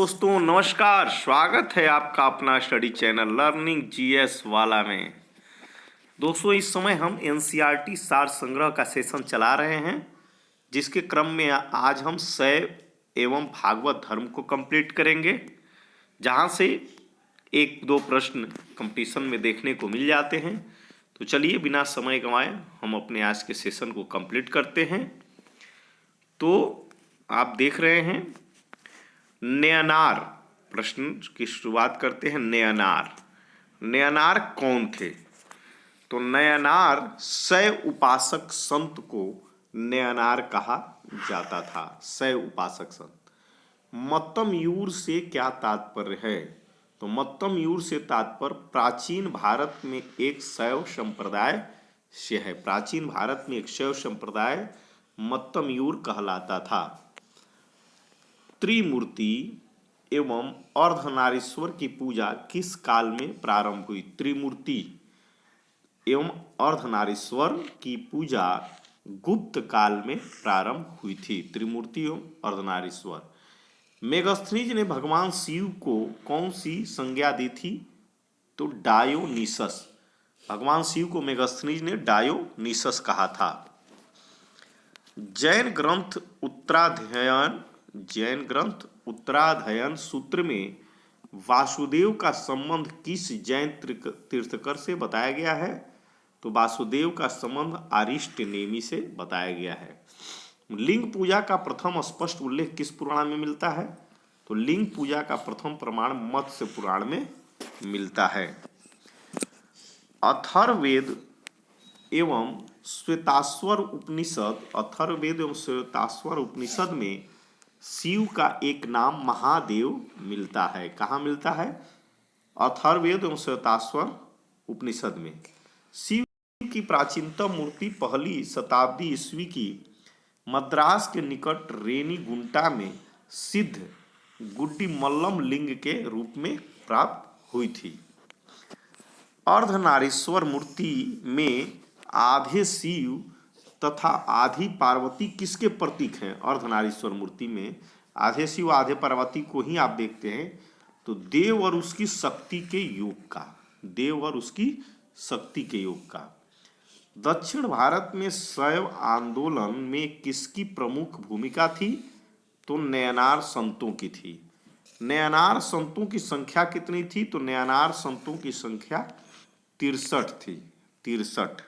दोस्तों नमस्कार। स्वागत है आपका अपना स्टडी चैनल लर्निंग जीएस वाला में। दोस्तों इस समय हम एनसीईआरटी सार संग्रह का सेशन चला रहे हैं, जिसके क्रम में आज हम शैव एवं भागवत धर्म को कंप्लीट करेंगे, जहां से एक दो प्रश्न कंपटीशन में देखने को मिल जाते हैं। तो चलिए बिना समय गंवाए हम अपने आज के सेशन को कंप्लीट करते हैं। तो आप देख रहे हैं नयनार, प्रश्न की शुरुआत करते हैं। नयनार कौन थे? तो नयनार शैव उपासक संत को नयनार कहा जाता था। शैव उपासक संत। मत्तमयूर से क्या तात्पर्य है? तो मत्तमयूर से तात्पर्य प्राचीन भारत में एक शैव संप्रदाय से है। प्राचीन भारत में एक शैव संप्रदाय मत्तमयूर कहलाता था। त्रिमूर्ति एवं अर्धनारीश्वर की पूजा किस काल में प्रारंभ हुई? त्रिमूर्ति एवं अर्धनारीश्वर की पूजा गुप्त काल में प्रारंभ हुई थी। त्रिमूर्ति एवं अर्धनारीश्वर। मेगस्थनीज ने भगवान शिव को कौन सी संज्ञा दी थी? तो डायोनीसस। भगवान शिव को मेगस्थनीज ने डायोनीसस कहा था। जैन ग्रंथ उत्तराध्ययन सूत्र में वासुदेव का संबंध किस जैन तीर्थकर से बताया गया है? तो वासुदेव का संबंध अरिष्ट नेमि से बताया गया है। लिंग पूजा का प्रथम स्पष्ट उल्लेख किस पुराण में मिलता है? तो लिंग पूजा का प्रथम प्रमाण मत्स्य पुराण में मिलता है। अथर्ववेद एवं श्वेताश्वर उपनिषद में शिव का एक नाम महादेव मिलता है। कहाँ मिलता है? अथर्ववेद एवं श्वेताश्वर उपनिषद में। शिव की प्राचीनतम मूर्ति पहली शताब्दी ईस्वी की मद्रास के निकट रेनीगुंटा में सिद्ध गुड्डी मल्लम लिंग के रूप में प्राप्त हुई थी। अर्धनारीश्वर मूर्ति में आधे शिव तथा आधी पार्वती किसके प्रतीक हैं? अर्धनारीश्वर मूर्ति में आधे शिव आधे पार्वती को ही आप देखते हैं। तो देव और उसकी शक्ति के योग का। दक्षिण भारत में शैव आंदोलन में किसकी प्रमुख भूमिका थी? तो नयनार संतों की थी। नयनार संतों की संख्या कितनी थी? तो नयनार संतों की संख्या 63 थी। 63।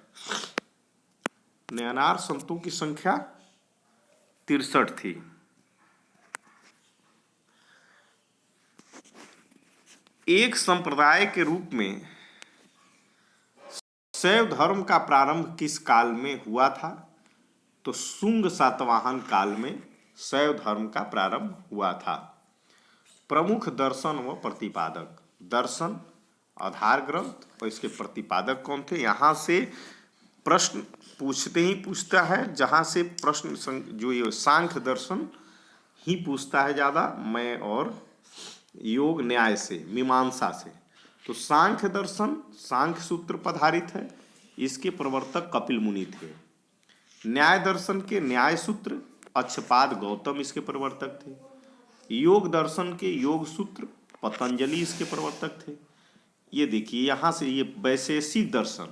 नयनार संतों की संख्या 63 थी। एक संप्रदाय के रूप में शैव धर्म का प्रारंभ किस काल में हुआ था? तो शुंग सातवाहन काल में शैव धर्म का प्रारंभ हुआ था। प्रमुख दर्शन व प्रतिपादक। दर्शन आधार ग्रंथ और इसके प्रतिपादक कौन थे? यहाँ से प्रश्न पूछता है, जहाँ से प्रश्न जो ये सांख्य दर्शन ही पूछता है ज़्यादा, मैं और योग न्याय से, मीमांसा से। तो सांख्य दर्शन सांख्य सूत्र पर आधारित है। इसके प्रवर्तक कपिल मुनि थे। न्याय दर्शन के न्याय सूत्र अक्षपाद गौतम इसके प्रवर्तक थे। योग दर्शन के योग सूत्र पतंजलि इसके प्रवर्तक थे। ये देखिए यहाँ से ये वैशेषिक दर्शन,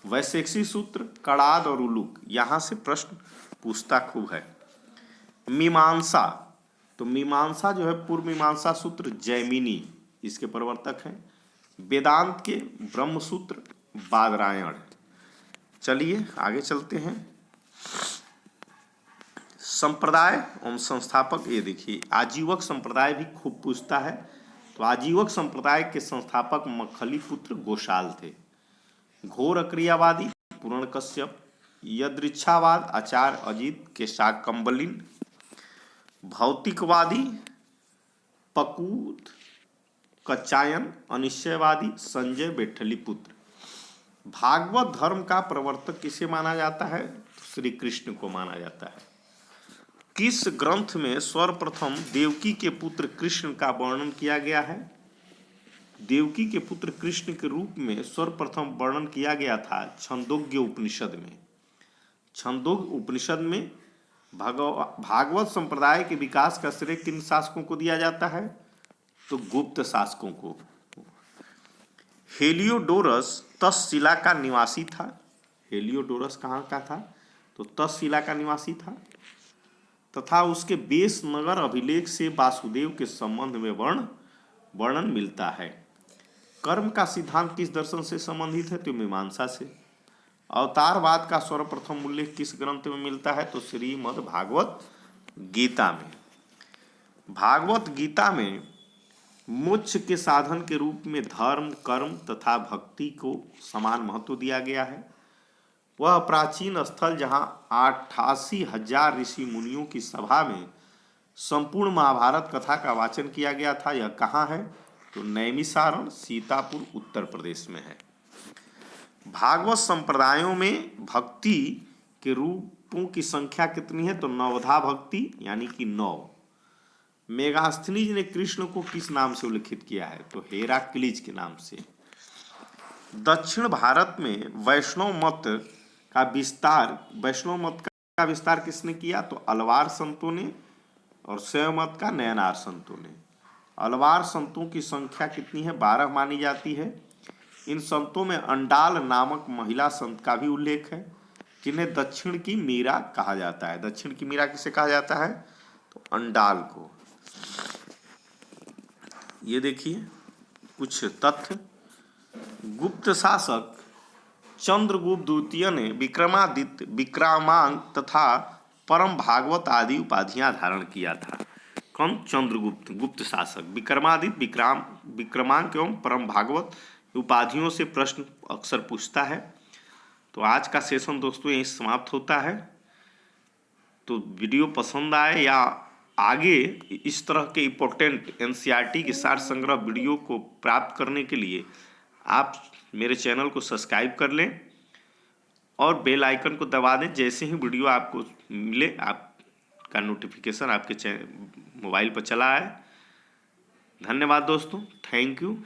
वैशेषिक सूत्र कड़ाद और उलूक, यहाँ से प्रश्न पूछता खूब है। मीमांसा, तो मीमांसा जो है पूर्व मीमांसा सूत्र जैमिनी इसके प्रवर्तक हैं। वेदांत के ब्रह्म सूत्र बादरायण। चलिए आगे चलते हैं। संप्रदाय एवं संस्थापक, ये देखिए आजीवक संप्रदाय भी खूब पूछता है। तो आजीवक संप्रदाय के संस्थापक मखली पुत्र गोशाल थे। घोर क्रियावादी पूर्णकश्यप। यदृच्छावाद आचार्य अजित के शाकंबलिन। भौतिकवादी पकूत कच्चायन। अनिश्चयवादी संजय बेठलीपुत्र। भागवत धर्म का प्रवर्तक किसे माना जाता है? तो श्री कृष्ण को माना जाता है। किस ग्रंथ में सर्वप्रथम देवकी के पुत्र कृष्ण का वर्णन किया गया है? देवकी के पुत्र कृष्ण के रूप में सर्वप्रथम वर्णन किया गया था छंदोग्य उपनिषद में। छंदोग्य उपनिषद में भागवत संप्रदाय के विकास का श्रेय किन शासकों को दिया जाता है? तो गुप्त शासकों को। हेलियोडोरस तक्षशिला का निवासी था। हेलियोडोरस कहाँ का था? तो तक्षशिला का निवासी था तथा उसके बेस नगर अभिलेख से वासुदेव के संबंध में वर्णन मिलता है। कर्म का सिद्धांत किस दर्शन से संबंधित है? तो मीमांसा से। अवतारवाद का सर्वप्रथम उल्लेख किस ग्रंथ में मिलता है? तो श्रीमद् भागवत गीता में। भागवत गीता में मोक्ष के साधन के रूप में धर्म, कर्म तथा भक्ति को समान महत्व दिया गया है। वह प्राचीन स्थल जहाँ 88,000 ऋषि मुनियों की सभा में संपूर्ण महाभारत कथा का वाचन किया गया था, यह कहाँ है? तो नैमिषारण, सीतापुर, उत्तर प्रदेश में है। भागवत संप्रदायों में भक्ति के रूपों की संख्या कितनी है? तो नवधा भक्ति यानी कि 9। मेगास्थनीज ने कृष्ण को किस नाम से उल्लेखित किया है? तो हेराक्लीज के नाम से। दक्षिण भारत में वैष्णव मत का विस्तार किसने किया? तो अलवार संतों ने और शैव मत का नयनार संतों ने। अलवार संतों की संख्या कितनी है? 12 मानी जाती है। इन संतों में अंडाल नामक महिला संत का भी उल्लेख है, जिन्हें दक्षिण की मीरा कहा जाता है। दक्षिण की मीरा किसे कहा जाता है? तो अंडाल को। ये देखिए कुछ तथ्य। गुप्त शासक चंद्रगुप्त द्वितीय ने विक्रमादित्य, विक्रमांक तथा परम भागवत आदि उपाधियां धारण किया था। कौन? चंद्रगुप्त गुप्त शासक। विक्रमादित्य, विक्रमांक एवं परम भागवत उपाधियों से प्रश्न अक्सर पूछता है। तो आज का सेशन दोस्तों यहीं समाप्त होता है। तो वीडियो पसंद आए या आगे इस तरह के इम्पोर्टेंट एनसीईआरटी के सार संग्रह वीडियो को प्राप्त करने के लिए आप मेरे चैनल को सब्सक्राइब कर लें और बेल आइकन को दबा दें। जैसे ही वीडियो आपको मिले आपका नोटिफिकेशन आपके मोबाइल पर चला आए। धन्यवाद दोस्तों, थैंक यू।